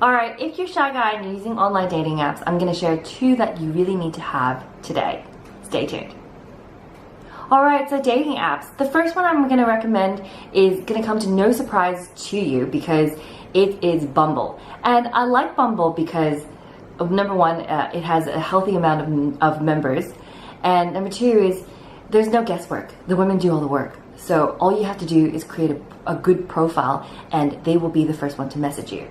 Alright, if you're a shy guy and you're using online dating apps, I'm going to share 2 that you really need to have today. Stay tuned. Alright, so dating apps. The first one I'm going to recommend is going to come to no surprise to you because it is Bumble. And I like Bumble because, number one, it has a healthy amount of members. And number 2 is there's no guesswork. The women do all the work. So all you have to do is create a good profile and they will be the first one to message you.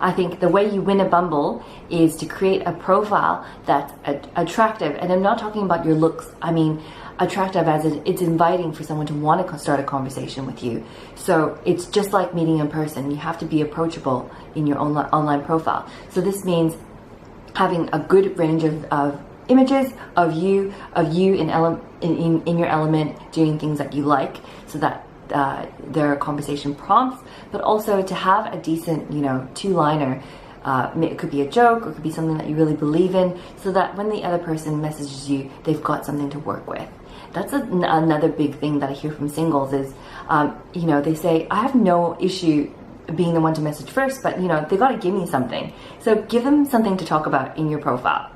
I think the way you win a Bumble is to create a profile that's attractive. And I'm not talking about your looks. I mean attractive as it's inviting for someone to want to start a conversation with you. So it's just like meeting in person. You have to be approachable in your online profile. So this means having a good range of images of you in your element, doing things that you like, so that there are conversation prompts, but also to have a decent, 2-liner. It could be a joke or it could be something that you really believe in, so that when the other person messages you, they've got something to work with. That's another big thing that I hear from singles is, they say, I have no issue being the one to message first, but they got to give me something. So give them something to talk about in your profile.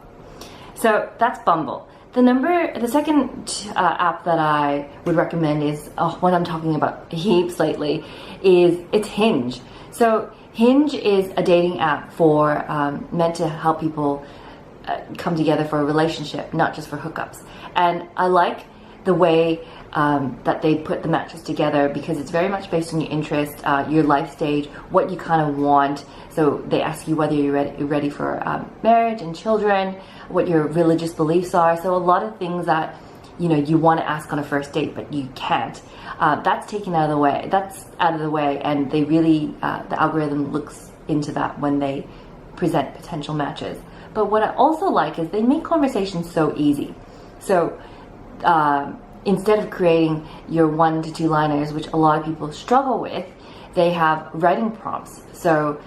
So that's Bumble. The second app that I would recommend is one I'm talking about heaps lately. It's Hinge. So Hinge is a dating app for meant to help people come together for a relationship, not just for hookups. And I like the way that they put the matches together because it's very much based on your interest, your life stage, what you kind of want. So they ask you whether you're ready for marriage and children, what your religious beliefs are. So a lot of things that you want to ask on a first date but you can't. That's taken out of the way. That's out of the way, and they really the algorithm looks into that when they present potential matches. But what I also like is they make conversations so easy. So instead of creating your 1 to 2 liners, which a lot of people struggle with, they have writing prompts. So,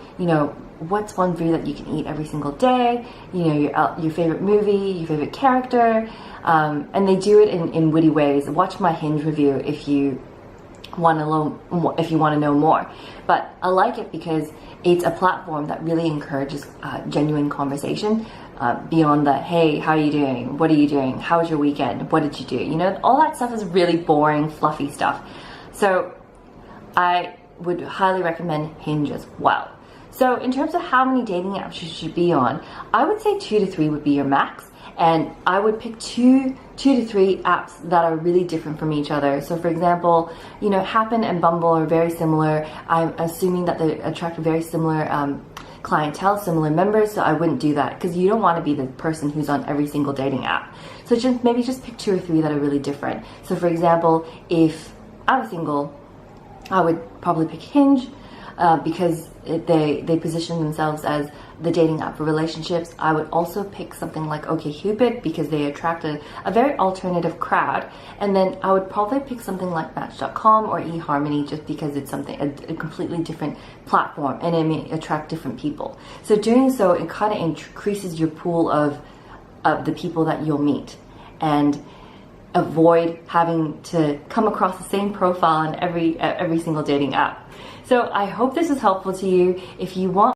what's one food that you can eat every single day? Your favorite movie, your favorite character, and they do it in witty ways. Watch my Hinge review if you want to know more. But I like it because it's a platform that really encourages genuine conversation beyond the, hey, how are you doing? What are you doing? How was your weekend? What did you do? All that stuff is really boring, fluffy stuff. So I would highly recommend Hinge as well. So in terms of how many dating apps you should be on, I would say 2 to 3 would be your max. And I would pick 2 to 3 apps that are really different from each other. So for example, Happen and Bumble are very similar. I'm assuming that they attract very similar clientele, similar members, so I wouldn't do that because you don't want to be the person who's on every single dating app. So maybe just pick 2 or 3 that are really different. So for example, if I was single, I would probably pick Hinge because they position themselves as the dating app for relationships. I would also pick something like OkCupid because they attract a very alternative crowd. And then I would probably pick something like Match.com or eHarmony just because it's a completely different platform and it may attract different people. So doing so, it kind of increases your pool of the people that you'll meet and avoid having to come across the same profile in every single dating app. So I hope this is helpful to you. If you want